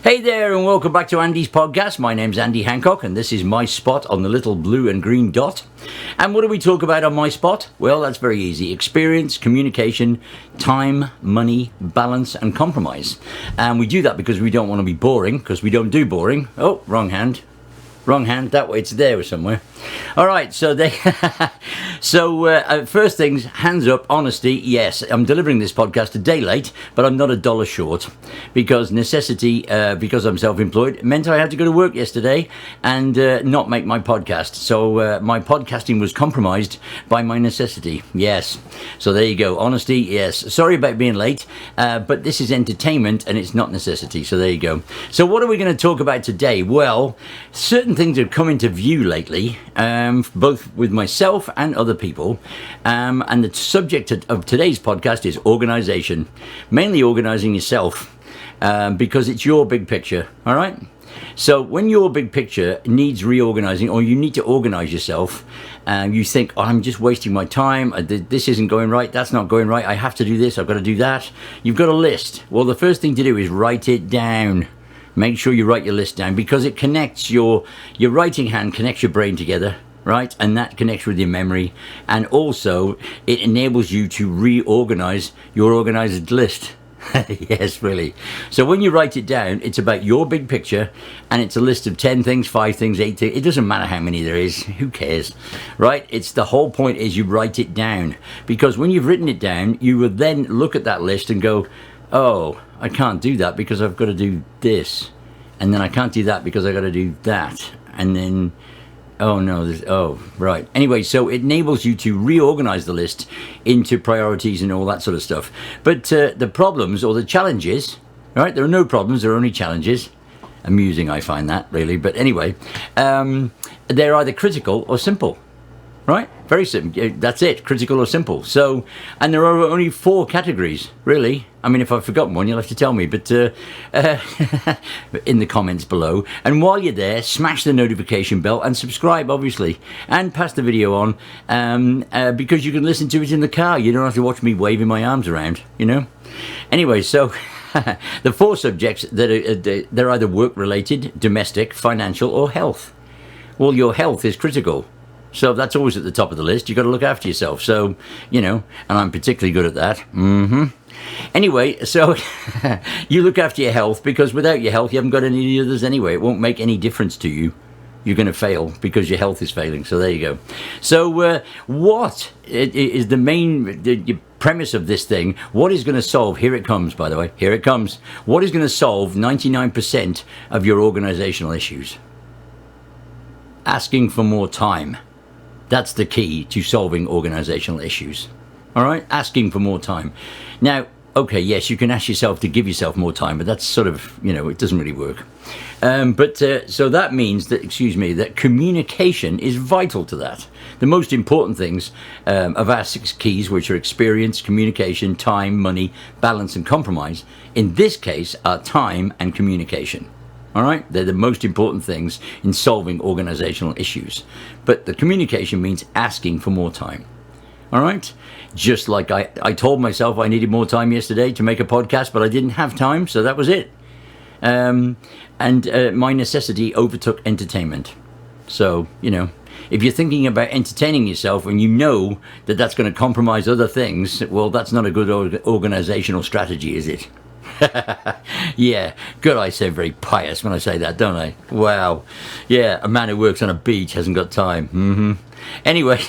Hey there, and welcome back to Andy's podcast. My name's Andy Hancock, and this is my spot on the little blue and green dot. And what do we talk about on my spot? Well, that's very easy. Experience, communication, time, money, balance, and compromise. And we do that because we don't want to be boring, because we don't do boring. Oh, wrong hand. Wrong hand, that way, it's there somewhere. All right, so first things, hands up, honesty. Yes, I'm delivering this podcast a day late, but I'm not $1 short because necessity, because I'm self-employed, meant I had to go to work yesterday and not make my podcast. So my podcasting was compromised by my necessity. Yes, so there you go. Honesty, yes. Sorry about being late, but this is entertainment and it's not necessity. So there you go. So what are we going to talk about today? Well, certain things have come into view lately, both with myself and other people, and the subject of today's podcast is organization, mainly organizing yourself, because it's your big picture. All right, so when your big picture needs reorganizing, or you need to organize yourself, you think, oh, I'm just wasting my time, this isn't going right, that's not going right, I have to do this, I've got to do that. You've got a list. Well, the first thing to do is write it down. Make sure you write your list down, because it connects your writing hand connects your brain together, right? And that connects with your memory. And also it enables you to reorganize your organized list. Yes, really. So when you write it down, it's about your big picture, and it's a list of 10 things, 5 things, 8 things. It doesn't matter how many there is. Who cares, right? It's the whole point is you write it down, because when you've written it down, you will then look at that list and go, oh, I can't do that because I've got to do this, and then I can't do that because I've got to do that, and then oh no, oh right. Anyway, so it enables you to reorganize the list into priorities and all that sort of stuff. But the problems or the challenges, right? There are no problems, there are only challenges. Amusing, I find that, really. But anyway, they're either critical or simple. Right? Very simple. That's it. Critical or simple. So, and there are only 4 categories, really. I mean, if I've forgotten one, you'll have to tell me, but in the comments below. And while you're there, smash the notification bell and subscribe, obviously. And pass the video on, because you can listen to it in the car. You don't have to watch me waving my arms around, you know? Anyway, so the 4 subjects that they're either work-related, domestic, financial, or health. Well, your health is critical. So that's always at the top of the list. You've got to look after yourself. So, you know, and I'm particularly good at that. Anyway, so you look after your health, because without your health, you haven't got any others anyway. It won't make any difference to you. You're going to fail because your health is failing. So there you go. So what is the main premise of this thing? What is going to solve, here it comes, by the way, here it comes. What is going to solve 99% of your organizational issues? Asking for more time. That's the key to solving organizational issues. All right? Asking for more time. Now, okay, yes, you can ask yourself to give yourself more time, but that's sort of, you know, it doesn't really work. So that means that, that communication is vital to that. The most important things of our 6 keys, which are experience, communication, time, money, balance, and compromise, in this case, are time and communication. All right, they're the most important things in solving organizational issues. But the communication means asking for more time. All right, just like I told myself I needed more time yesterday to make a podcast, but I didn't have time, so that was it. And my necessity overtook entertainment. So, you know, if you're thinking about entertaining yourself and you know that that's going to compromise other things, well, that's not a good organizational strategy, is it? Yeah, good. I say very pious when I say that, don't I? Wow. Yeah, a man who works on a beach hasn't got time. Anyway,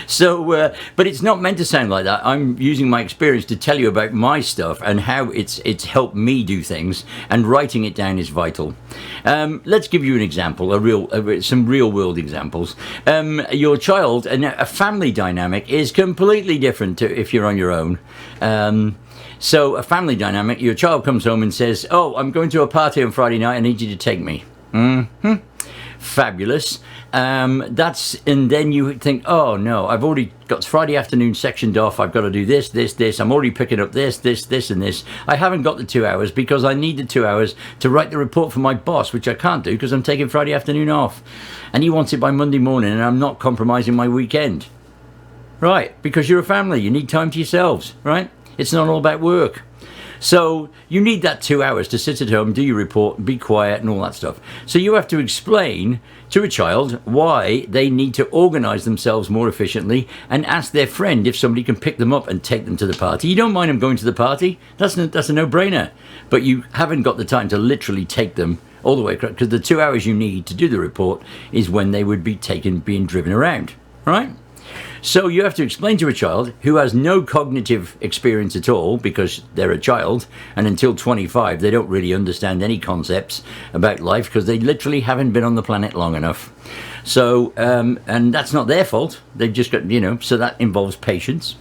so, but it's not meant to sound like that. I'm using my experience to tell you about my stuff and how it's helped me do things, and writing it down is vital. Let's give you an example, some real world examples. Your child and a family dynamic is completely different to if you're on your own. So a family dynamic, your child comes home and says, oh, I'm going to a party on Friday night, I need you to take me. Fabulous. And then you think, oh no, I've already got Friday afternoon sectioned off, I've got to do this, I'm already picking up this, and this. I haven't got the 2 hours because I need the 2 hours to write the report for my boss, which I can't do because I'm taking Friday afternoon off. And he wants it by Monday morning, and I'm not compromising my weekend. Right, because you're a family, you need time to yourselves, right? It's not all about work. So you need that 2 hours to sit at home, do your report, be quiet and all that stuff. So you have to explain to a child why they need to organise themselves more efficiently and ask their friend if somebody can pick them up and take them to the party. You don't mind them going to the party. That's a no-brainer. But you haven't got the time to literally take them all the way across, because the 2 hours you need to do the report is when they would be being driven around, right? So you have to explain to a child who has no cognitive experience at all, because they're a child, and until 25 they don't really understand any concepts about life because they literally haven't been on the planet long enough. So and that's not their fault. They've just got, so that involves patience.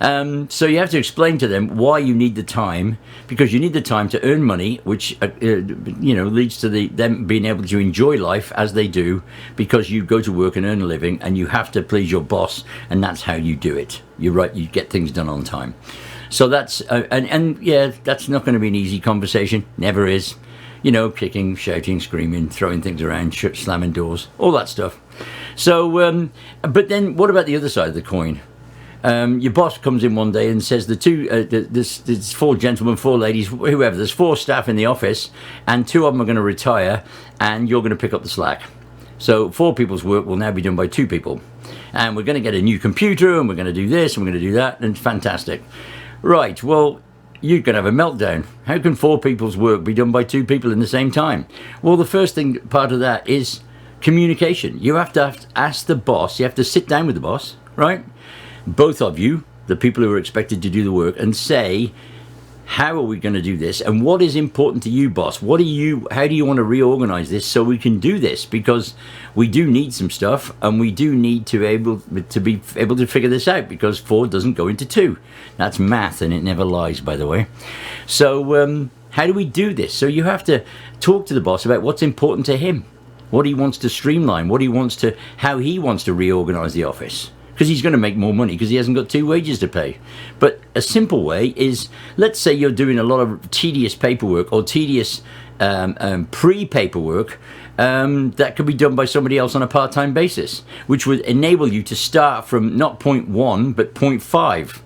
So you have to explain to them why you need the time, because you need the time to earn money, which leads to them being able to enjoy life as they do, because you go to work and earn a living, and you have to please your boss, and that's how you do it. You're right, you get things done on time. So that's that's not going to be an easy conversation. Never is. Kicking, shouting, screaming, throwing things around, slamming doors, all that stuff. So, but then what about the other side of the coin? Your boss comes in one day and says there's 4 gentlemen, 4 ladies, whoever, there's 4 staff in the office, and 2 of them are going to retire, and you're going to pick up the slack. So 4 people's work will now be done by 2 people. And we're going to get a new computer, and we're going to do this, and we're going to do that, and it's fantastic. Right, well, you're going to have a meltdown. How can 4 people's work be done by 2 people in the same time? Well, the first part of that is communication. You have to ask the boss, you have to sit down with the boss, right? Both of you, the people who are expected to do the work, and say, how are we going to do this, and what is important to you, boss? How do you want to reorganize this so we can do this? Because we do need some stuff, and we do need to be able to figure this out, because 4 doesn't go into 2. That's math, and it never lies, by the way. So how do we do this? So you have to talk to the boss about what's important to him, what he wants to streamline, how he wants to reorganize the office. Because he's going to make more money because he hasn't got 2 wages to pay. But a simple way is, let's say you're doing a lot of tedious paperwork or tedious pre-paperwork that could be done by somebody else on a part-time basis, which would enable you to start from not point 1 but point 5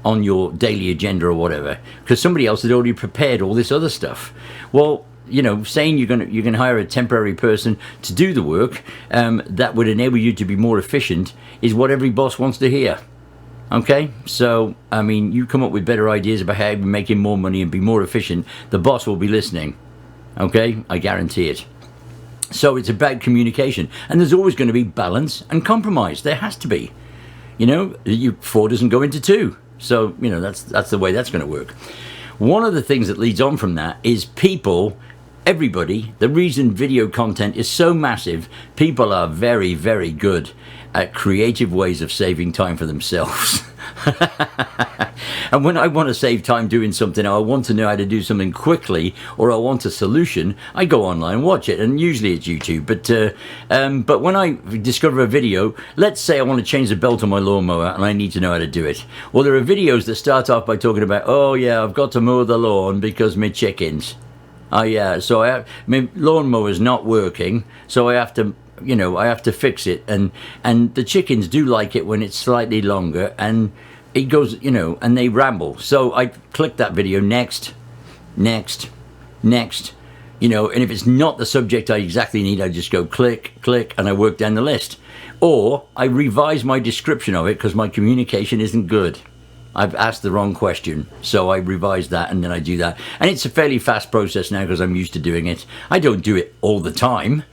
on your daily agenda or whatever, because somebody else had already prepared all this other stuff. Well, saying you're going to hire a temporary person to do the work that would enable you to be more efficient is what every boss wants to hear. Okay, so you come up with better ideas about how you're making more money and be more efficient, the boss will be listening. Okay, I guarantee it. So it's about communication, and there's always going to be balance and compromise. There has to be. 4 doesn't go into 2, so that's the way that's going to work. One of the things that leads on from that is everybody, the reason video content is so massive, people are very, very good at creative ways of saving time for themselves. And when I want to save time doing something, or I want to know how to do something quickly, or I want a solution, I go online and watch it, and usually it's YouTube. But when I discover a video, let's say I want to change the belt on my lawnmower and I need to know how to do it. Well, there are videos that start off by talking about, oh yeah, I've got to mow the lawn because my chickens. Oh yeah, so my lawnmower's not working, so I have to fix it, and the chickens do like it when it's slightly longer, and it goes, and they ramble. So I click that video, next, and if it's not the subject I exactly need, I just go click, and I work down the list. Or I revise my description of it because my communication isn't good. I've asked the wrong question, so I revise that, and then I do that. And it's a fairly fast process now because I'm used to doing it. I don't do it all the time,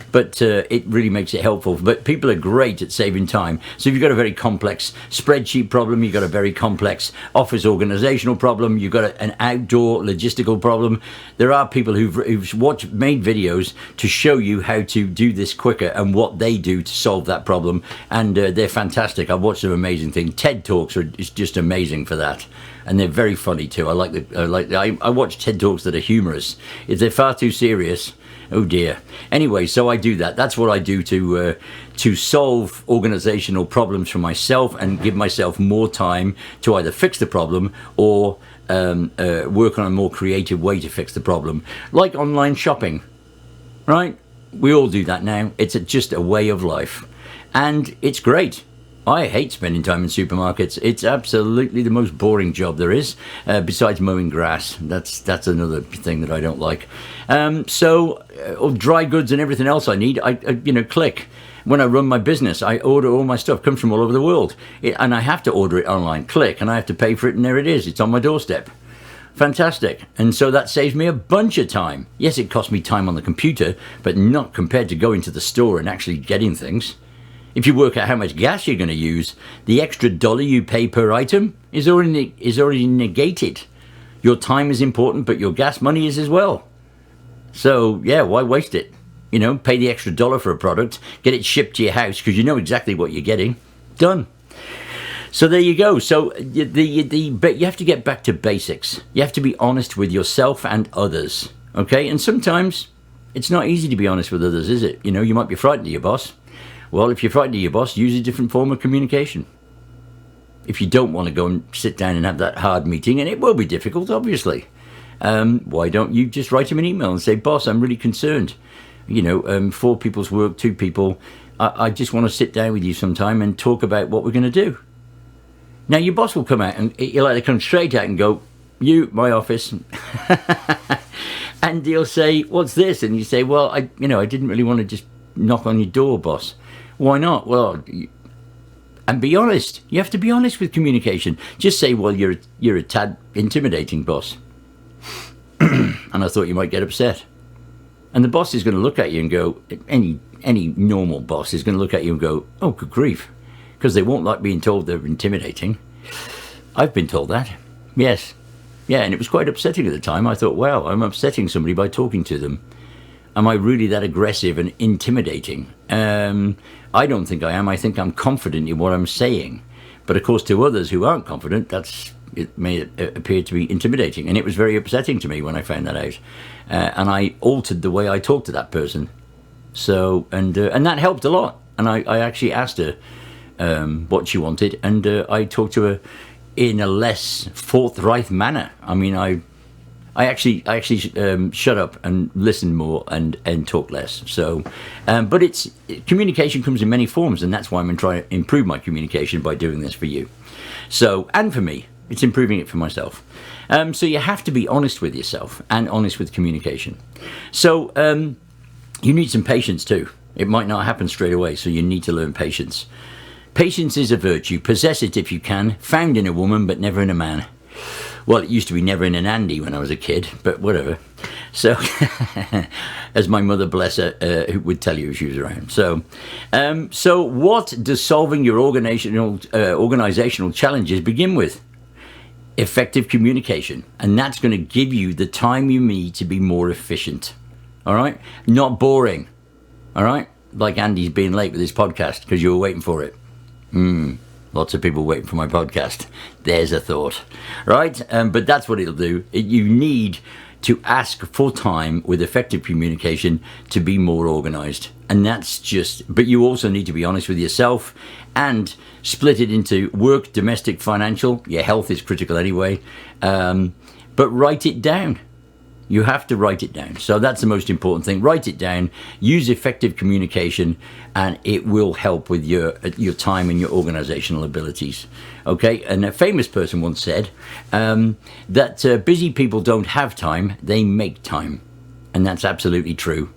but it really makes it helpful. But people are great at saving time. So if you've got a very complex spreadsheet problem, you've got a very complex office organizational problem, you've got an outdoor logistical problem, there are people who've made videos to show you how to do this quicker and what they do to solve that problem, and they're fantastic. I've watched some amazing things. TED Talks is just amazing for that, and they're very funny too. I watch TED Talks that are humorous. If they're far too serious, oh dear. Anyway, so I do that. That's what I do to solve organizational problems for myself and give myself more time to either fix the problem or work on a more creative way to fix the problem. Like online shopping, right? We all do that now. It's just a way of life. And it's great. I hate spending time in supermarkets. It's absolutely the most boring job there is, besides mowing grass. That's another thing that I don't like. All dry goods and everything else I need, I click. When I run my business, I order all my stuff. Comes from all over the world. And I have to order it online. Click, and I have to pay for it, and there it is. It's on my doorstep. Fantastic. And so that saves me a bunch of time. Yes, it costs me time on the computer, but not compared to going to the store and actually getting things. If you work out how much gas you're going to use, the extra dollar you pay per item is already negated. Your time is important, but your gas money is as well. So, yeah, why waste it? Pay the extra dollar for a product, get it shipped to your house because you know exactly what you're getting. Done. So there you go. So but you have to get back to basics. You have to be honest with yourself and others. Okay? And sometimes it's not easy to be honest with others, is it? You might be frightened of your boss. Well, if you're frightened of your boss, use a different form of communication. If you don't want to go and sit down and have that hard meeting, and it will be difficult, obviously, why don't you just write him an email and say, boss, I'm really concerned. 4 people's work, 2 people. I just want to sit down with you sometime and talk about what we're going to do. Now, your boss will come out and he'll either come straight out and go, you, my office. And he'll say, what's this? And you say, well, I didn't really want to just knock on your door, boss. Why not? Well, and be honest. You have to be honest with communication. Just say, well, you're a tad intimidating, boss. And I thought you might get upset. And the boss is going to look at you and go, any normal boss is going to look at you and go, oh, good grief. Because they won't like being told they're intimidating. I've been told that. Yes. Yeah, and it was quite upsetting at the time. I thought, wow, I'm upsetting somebody by talking to them. Am I really that aggressive and intimidating? I don't think I am. I think I'm confident in what I'm saying. But of course, to others who aren't confident, it may appear to be intimidating. And it was very upsetting to me when I found that out. And I altered the way I talked to that person. So, and that helped a lot. And I actually asked her what she wanted. And I talked to her in a less forthright manner. I mean, I actually shut up and listened more and talk less. So, but communication comes in many forms, and that's why I'm going to try to improve my communication by doing this for you. So, and for me, it's improving it for myself. So you have to be honest with yourself and honest with communication. So you need some patience too. It might not happen straight away, so you need to learn patience. Patience is a virtue. Possess it if you can. Found in a woman, but never in a man. Well, it used to be never in an Andy when I was a kid, but whatever. So, as my mother, bless her, would tell you if she was around. So what does solving your organizational challenges begin with? Effective communication. And that's going to give you the time you need to be more efficient. All right? Not boring. All right? Like Andy's being late with his podcast because you were waiting for it. Lots of people waiting for my podcast. There's a thought, right? But that's what it'll do. You need to ask for time with effective communication to be more organized. And but you also need to be honest with yourself and split it into work, domestic, financial. Your health is critical anyway. But write it down. You have to write it down. So that's the most important thing. Write it down, use effective communication, and it will help with your time and your organizational abilities. Okay? And a famous person once said that busy people don't have time, they make time. And that's absolutely true.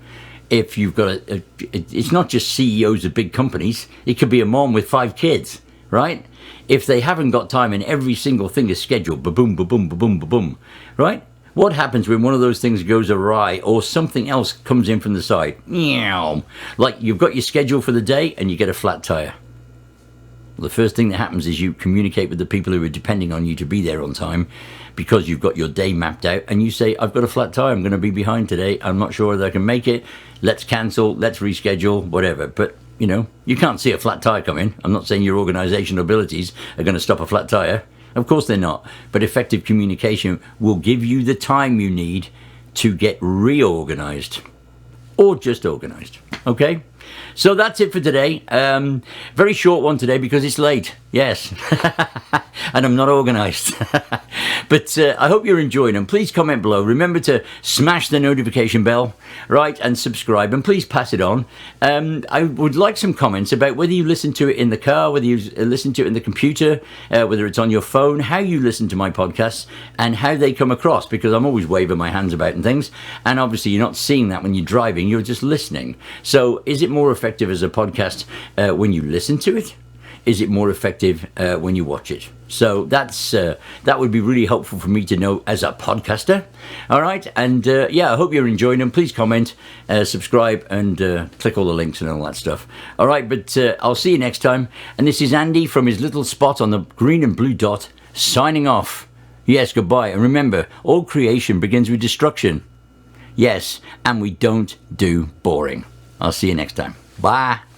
If you've got it's not just CEOs of big companies. It could be a mom with 5 kids, right? If they haven't got time and every single thing is scheduled, ba-boom, ba-boom, ba-boom, ba-boom, right? What happens when one of those things goes awry or something else comes in from the side? Meow. Like you've got your schedule for the day and you get a flat tire. Well, the first thing that happens is you communicate with the people who are depending on you to be there on time because you've got your day mapped out and you say, I've got a flat tire, I'm going to be behind today, I'm not sure whether I can make it, let's cancel, let's reschedule, whatever. But, you can't see a flat tire coming. I'm not saying your organizational abilities are going to stop a flat tire. Of course they're not. But effective communication will give you the time you need to get reorganized or just organized. Okay? So that's it for today. Very short one today because it's late. Yes. And I'm not organised. But I hope you're enjoying them. Please comment below. Remember to smash the notification bell, right, and subscribe. And please pass it on. I would like some comments about whether you listen to it in the car, whether you listen to it in the computer, whether it's on your phone, how you listen to my podcasts, and how they come across, because I'm always waving my hands about and things. And obviously you're not seeing that when you're driving, you're just listening. So is it more effective as a podcast when you listen to it? Is it more effective when you watch it? So that would be really helpful for me to know as a podcaster. All right, and yeah, I hope you're enjoying them. Please comment, subscribe, and click all the links and all that stuff. All right, but I'll see you next time. And this is Andy from his little spot on the green and blue dot, signing off. Yes, goodbye. And remember, all creation begins with destruction. Yes, and we don't do boring. I'll see you next time. Bye.